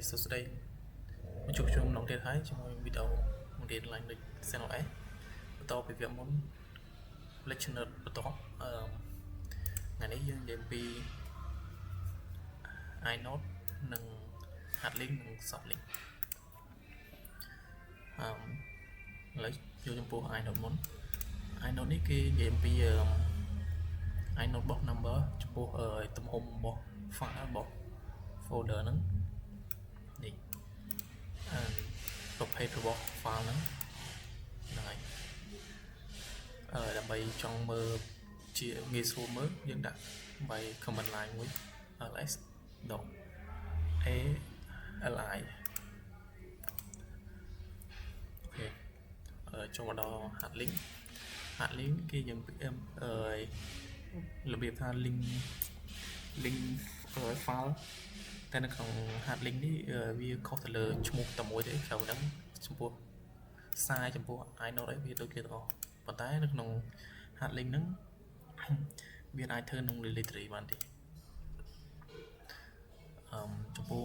សួស្តីមកជួបជុំម្ដងទៀតហើយជាមួយវីដេអូបង្រៀនឡើងដូច Channel S បន្តពីវគ្គមុន Lecture បន្តថ្ងៃនេះយើងនិយាយពី inode និង hard link និង soft link ឥឡូវយកចំពោះ inode មុន inode នេះគេនិយាយពី inode របស់ number ចំពោះទំហំរបស់ file របស់ folder ហ្នឹងនេះប្រភេទរបស់ file ហ្នឹងហើយដើម្បីចង់មើលជាងាយស្រួលមើលយើងដាក់បី command line មួយ ls.ali អូខេចូលមកដល់ hard link គេយើងរបៀបថា link file តែនៅក្នុង hard link នេះវាខុសទៅលើឈ្មោះតែមួយទេក្រៅហ្នឹងចំពោះsize ចំពោះ inode អីវាដូចគ្នាទាំងអស់ប៉ុន្តែនៅក្នុង hard link ហ្នឹងវាអាចធ្វើក្នុង directory បានទេចំពោះ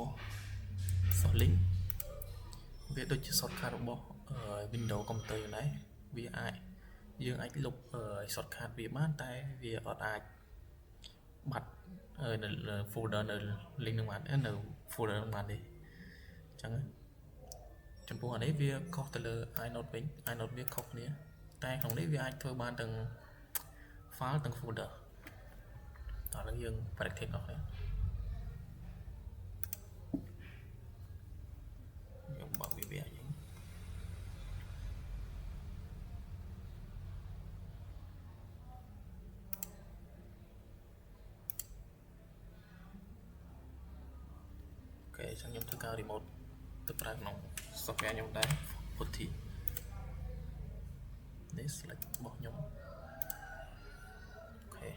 soft link វាដូចជា shortcut របស់ Windows computer ហ្នឹងវាយើងអាចលុប shortcut វាបានតែវាអត់អាចបាត់នៅ folder នៅ link ហ្នឹងបាននៅ folder ហ្នឹងបានទេអញ្ចឹងចំពោះអានេះវាខុសទៅលើ inode វិញ inode វាខុសគ្នាតែក្នុងនេះវាអាចធ្វើបានទាំង file ទាំង folder តោះឥឡូវយើង practice អស់ហើយយើងបើកវាយើងអូខេអញ្ចឹងខ្ញុំធ្វើការ remote ទៅប្រើក្នុង software ខ្ញុំដែរ Putty នេះ select របស់ខ្ញុំអូខេ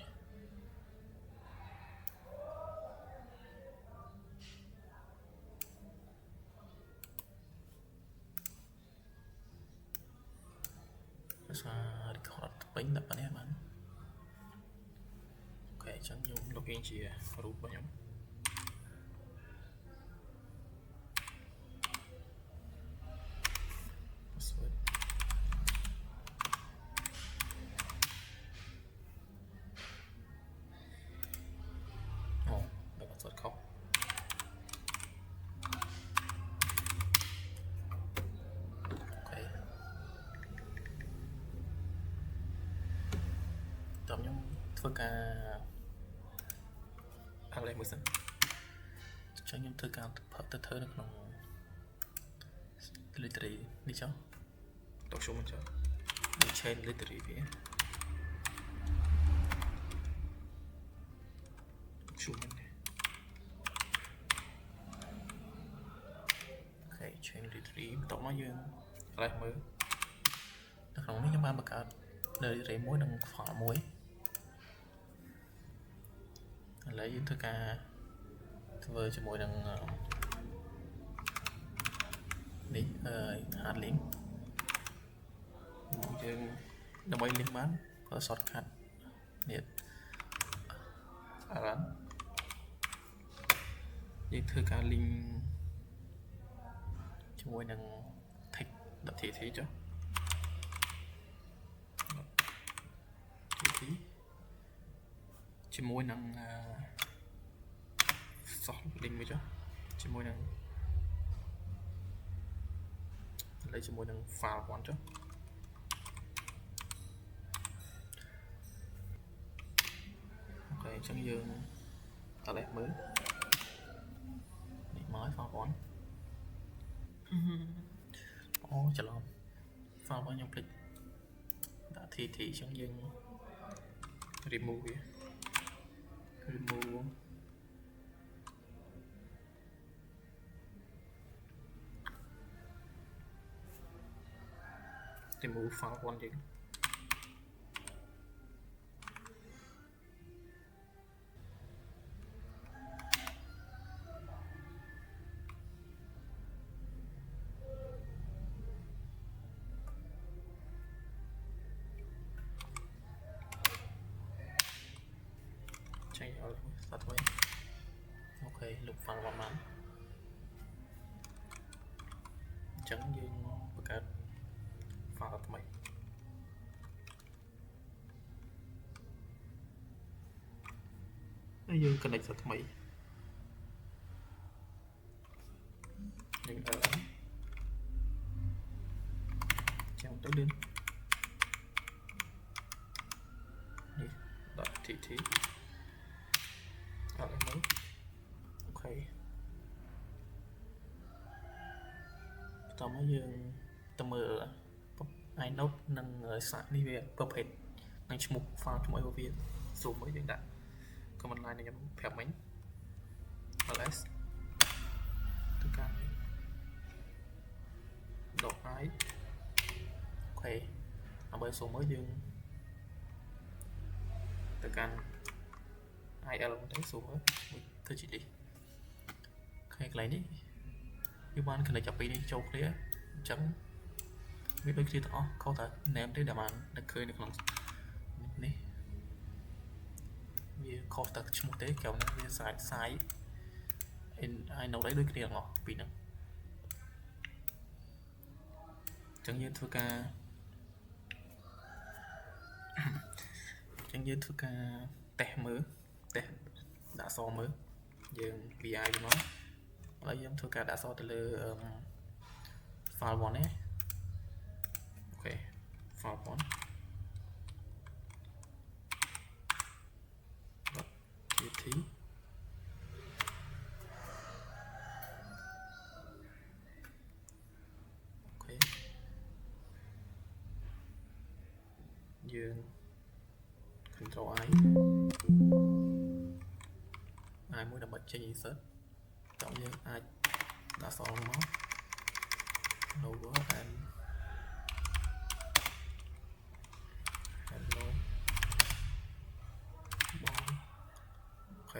សារ record ពេញដល់ប៉ុណ្ណេះបានអូខេអញ្ចឹងខ្ញុំ login ជារូបរបស់ខ្ញុំតើខ្ញុំធ្វើការអាប់ឡេតមួយសិនចឹងខ្ញុំធ្វើការទៅធ្វើនៅក្នុង directory នេះចុះតោះខ្ញុំមិនចុះ change directory វាខ្ញុំមិនអូខេ change directory បន្ទាប់មកយើងកន្លែងមើលនៅក្នុងនេះខ្ញុំបានបង្កើត directory មួយនិង file មួយឥឡូវយើងធ្វើការធ្វើជាមួយនឹងនេះhard link យើងដើម្បី link បានប្រើ shortcut នេះ run យើងធ្វើការ link ជាមួយនឹង text.tt ចុះជាមួយនឹង soft link មួយចុះជាមួយនឹងឥឡូវជាមួយនឹង file ផងចុះអូខេអញ្ចឹងយើងតលេសមើលនេះមកឲ្យ file ផងអូច្រឡំ file របស់ខ្ញុំភ្លេចដាក់ tt អញ្ចឹងយើង remove វា remove file 1យើងចេញឲ្យស្ដាប់វិញអូខេលុប file 1បាន chẳng dương bậc cát pha thật mày dương connect thật mày nhưng ở chẳng tới đến đi đợi thị ở đây mới ok tao mới dương tao mơ ai nốt nâng sạc đi về bập hết nâng chụp pha cho mọi người việt zoom mới dương đã comment line này nhắm phèo bánh Alex tất cả độ ái ok ở bên số mới dương tất cả ai ở thấy số mới thôi chị đi cái này đi như bạn cần chụp đi châu kia chấm biết đôi khi đó có thể ném tới đàm ăn để khơi được lòng này như có thể một tế kéo nó như sai ai nấu đấy đôi khi ngỏ vì nó chẳng như thưa ca chẳng như thưa ca tè mới tè đã so mới dừng vì ai nó lấy giống thưa ca đã so từ lơ file one ấy ok file one thì ok dương control ai muốn đập bật trên insert trọng như ai đã xong nó logo and hello ok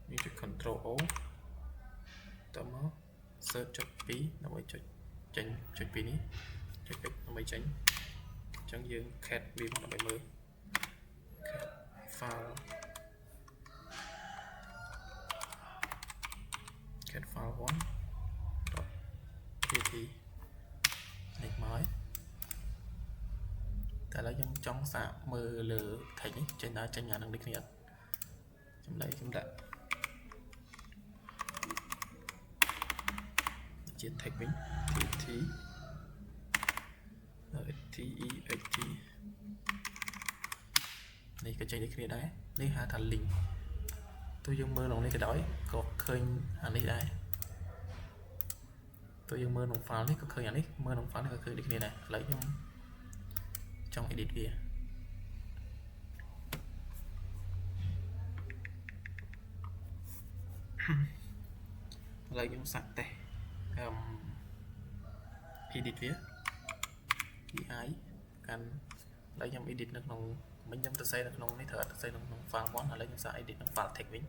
như chụp control O tấm search chụp phí nó mới chụp tránh chụp phí ní chụp phí nó mới tránh chẳng dương cat vì nó mới mới file cat file one pt này mới tại là giống trong xạ mờ lờ thành trên đó trên nhà năng đích nhiệt trong đấy chúng ta chiến thạch mình thì TEXT này cái chơi cái đấy lấy hai thành link tôi dùng mơ lòng này cái đói có khơi anh ấy đây tôi dùng mơ lòng pháo đấy có khơi anh ấy mơ lòng pháo này có khơi được này lấy trong edit kia lấy những sạc tè edit viết thì ai cần lấy nhầm edit được nông mình nhầm tự xây được nông này thở tự xây được nông phá món là lấy nhầm sai edit nông phá thạch mình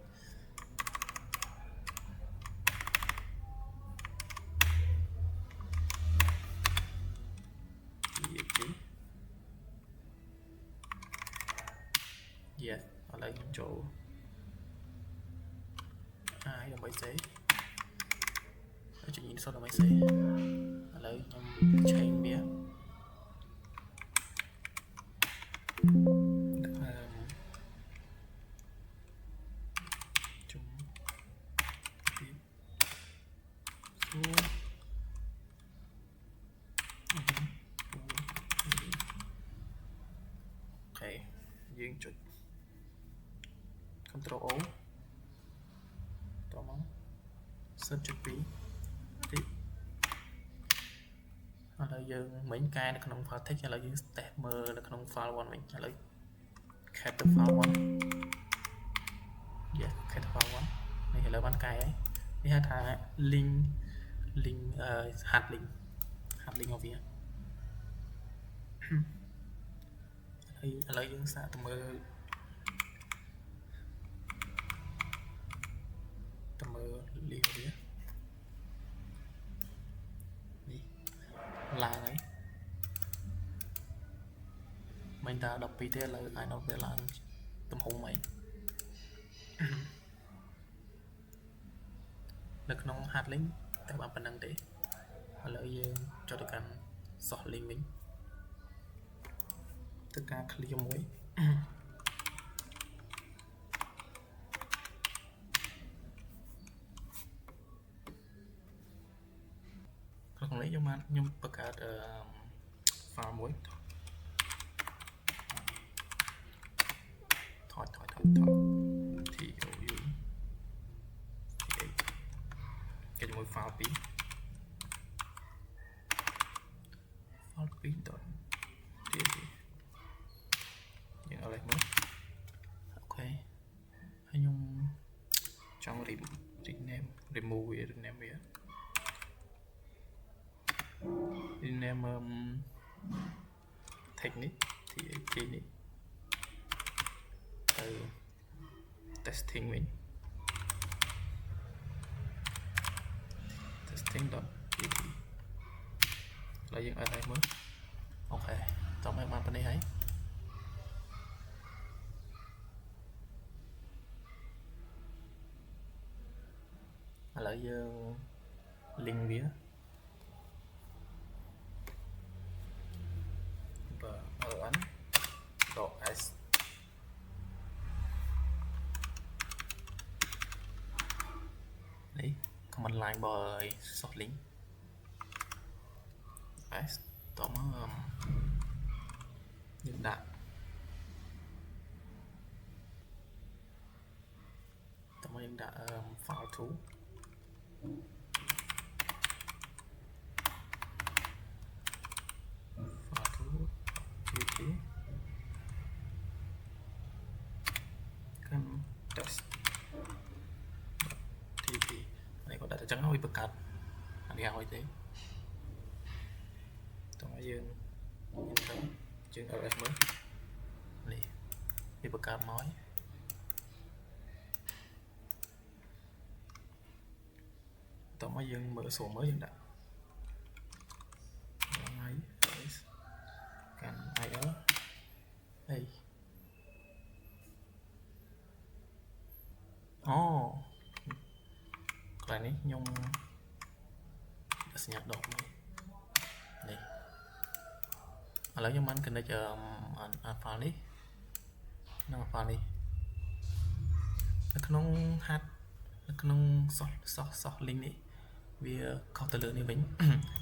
yeah ở lấy những chỗ ai là mấy giấy ở chuyện nhìn sau là mấy giấy lấy nhầm chain bia chúng ok dương chuột control O tóm search chuột phí thì là dương mấy cái nó không phải thích là dương step mơ là không file one mình là cat the file one yeah cat file one này là ban cái ấy đi hai thằng link hạt link ở phía lấy dương xạ tầm mơ liều đi là đấy mình ta đọc vì thế là ai đọc để làm tầm hùng mày នៅក្នុង hard link តែបានប៉ុណ្្នឹងទេឥឡូវយើងចុចទៅកាន់ soft link វិញទៅការ clear មួយក្នុងនេះខ្ញុំបង្កើតfile មួយថត TOU គេជាមួយ file 2 file 2 dot txt យើងเอาលេខមកអូខេហើយខ្ញុំចង់ rename វា rename វា rename text នេះ txt នេះទៅ testing វិញ testing.txt ហើយយើងអត់ឲ្យមើលអូខេតោះមកបានប៉ុណ្នេះហើយឥឡូវយើង link វាបាទ ln.s នេះ command line របស់ soft link s តោះមកយើងដាក់តោះមកយើងដាក់ file 2 txt កាន់ test txt នេះក៏ដាក់ទៅចឹងហើយបង្កើតអានេះឲ្យទេតោះយើង enter យើង ls មើលនេះវាបង្កើតមកតោះមកយើងមើលសូមមើលយើងដាក់is កាន់ il អីអូកន្លែងនេះខ្ញុំសញ្ញាដកនេះឥឡូវខ្ញុំបាន connect file នេះនិង file នេះនៅក្នុង hard នៅក្នុង soft link នេះវាខុសទៅលើនេះវិញ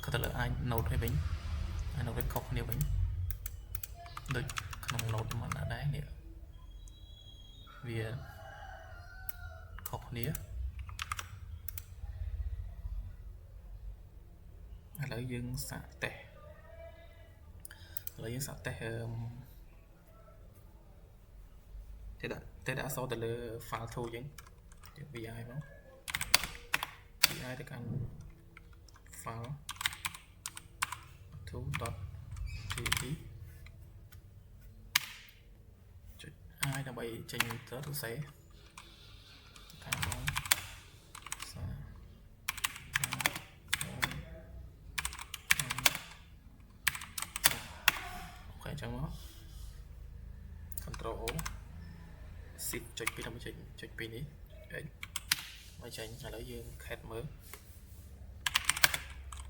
ខុសទៅលើ node នេះវិញnode វាខុសគ្នាវិញដូចក្នុង node មិនដែរនេះវាខុសគ្នាឥឡូវយើងសាកតេស្តតែដាក់អក្សរទៅលើ file 2យើង vi មក vi ទៅកាន់ file 2.txt ចុច i ដើម្បីចេញទៅសរសេរតាមបងសាអូខេអញ្ចឹងមក control o shift ចុច2ដើម្បីចុច2នេះមកចេញឥឡូវយើង cat មើល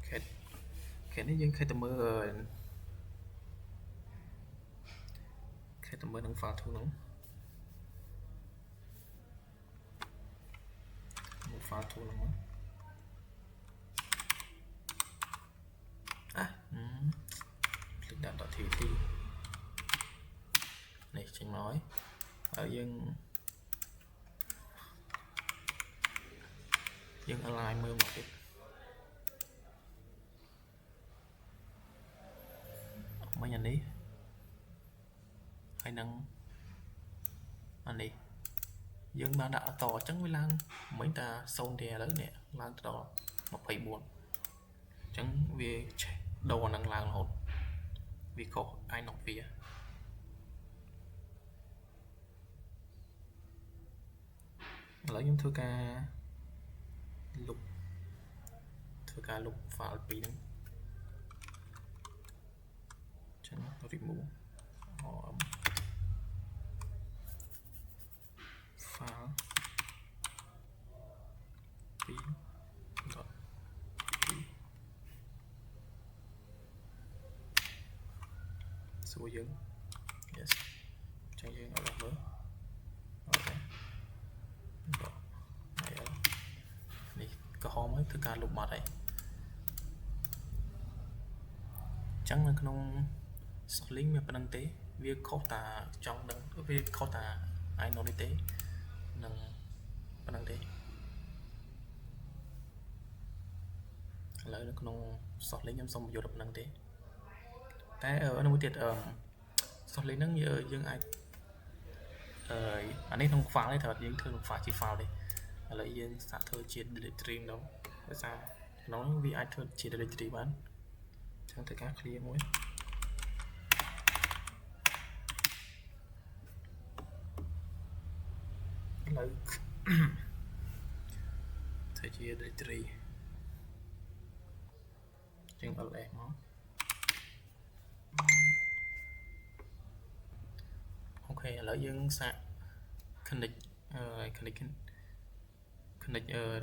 cat នេះយើង cat ទៅមើលនឹង file 2ហ្នឹងមើល file 2ហ្នឹងមកคลิกដាក់ .txt នេះចេញមកហើយយើង align មើលមកទៀតមិញអានេះហើយនឹងអានេះយើងបានដាក់តអញ្ចឹងវាឡើងមិញតា0ទេឥឡូវនេះឡើងទៅដល់24អញ្ចឹងវាដូរអានឹងឡើងរហូតវាខុសឯណុកវាឥឡូវខ្ញុំធ្វើការលុប file 2ហ្នឹងចឹង remove file 2 សួរយើង yes ចឹងយើងឲ្យមើលអូខេនេះក្រហមហើយធ្វើការលុបបាត់ហើយចឹងនៅក្នុង Solink មានប៉ុណ្្នឹងទេវាខុសតាចង់ដឹងវាខុសតា inode នេះទេនឹងប៉ុណ្្នឹងទេឥឡូវនៅក្នុង Solink ខ្ញុំសូមបញ្យល់ប៉ុណ្្នឹងទេតែនៅមួយទៀត Solink ហ្នឹងយើងអាចអានេះក្នុង file ទេត្រូវយើងធ្វើក្នុង file ជា file ទេឥឡូវយើងសាកធ្វើជា directory ម្ដងដោយសារក្នុងនេះវាអាចធ្វើជា directory បានចឹងធ្វើការ clear មួយឥឡូវធ្វើជា directory ចឹង ls មកអូខេឥឡូវយើងសាក connect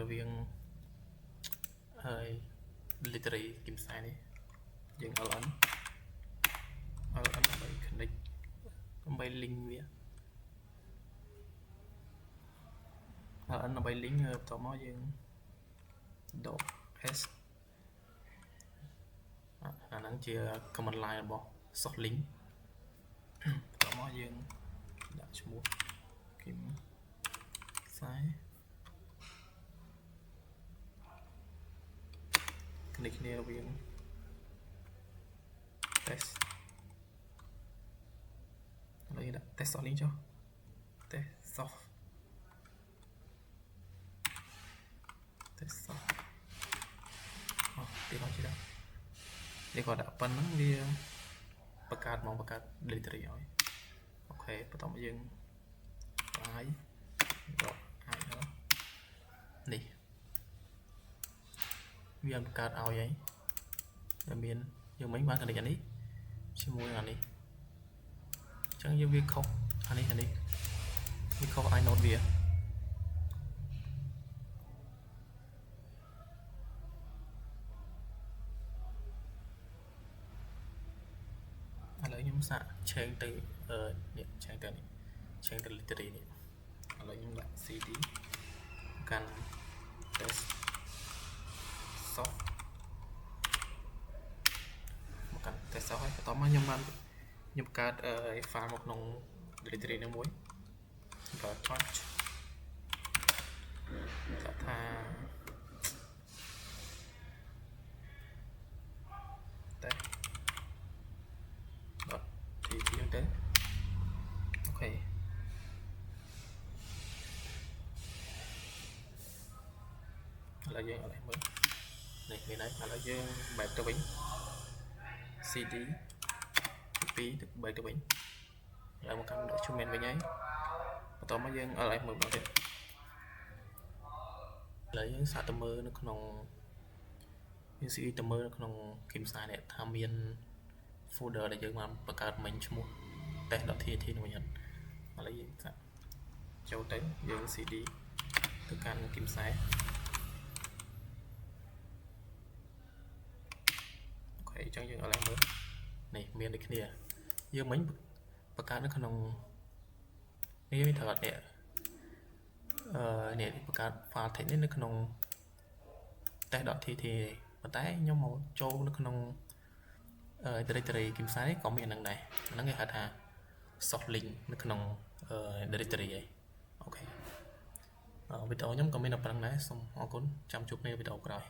រវាងdirectory គីមសាយនេះយើង ln ដើម្បី connect ដើម្បី link វា ln ដើម្បី link បន្ទាប់មកយើង doc s អាហ្នឹងជា command line របស់ Solink បន្ទាប់មកយើងដាក់ឈ្មោះគីមសាយគ្នារវាង test ឥឡូវដាក់ test Solink ចុះ test soft ទីមកជិះដល់នេះគាត់ដាក់ប៉ុណ្ណឹងវាបង្កើតមកបង្កើត directory ឲ្យអូខេបន្តមកយើងi នេះវាបង្កើតឲ្យហើយតែមានយើងមិនបាន connect អានេះជាមួយអានេះអញ្ចឹងយើងវាខុសអានេះវាខុស inode វាឥឡូវខ្ញុំសាកឆេងទៅនេះឆេងទៅ directory នេះឥឡូវខ្ញុំដាក់ cd កាន់ test soft មកកាន់ test soft ហើយបន្តមកខ្ញុំបង្កើតfile មកក្នុង directory នេះមួយបង្កើត touch ដាក់ថាតែ.tt ទៅអូខេឥឡូវយើងឲ្យមើលនេះមានហើយឥឡូវយើងបែកទៅវិញ cd 2ទៅបែកទៅវិញឥឡូវមកកាន់ document វិញហើយបន្តមកយើងឲ្យមើលបន្តទៀតឥឡូវយើងសាកទៅមើលនៅក្នុងយើងស៊ីទៅមើលនៅក្នុង Kimsai នេះថាមាន folder ដែលយើងបានបង្កើតមិញឈ្មោះ test.tt នោះវិញឥឡូវយើងសាកចូលទៅយើង cd ទៅកាន់ Kimsai អូខេអញ្ចឹងយើងឲ្យមើលនេះមានដូចគ្នាយើងមិញបង្កើតនៅក្នុងនេះវាត្រូវអត់នេះនេះបង្កើត file text នេះនៅក្នុង test.tt ប៉ុន្តែខ្ញុំមកចូលនៅក្នុងdirectory Kimsai ក៏មានហ្នឹងដែរហ្នឹងគេហៅថា Solink នៅក្នុង directory ឯងអូខេវីដេអូខ្ញុំក៏មានតែប៉ុណ្្នឹងដែរសូមអរគុណចាំជួបគ្នាវីដេអូក្រោយ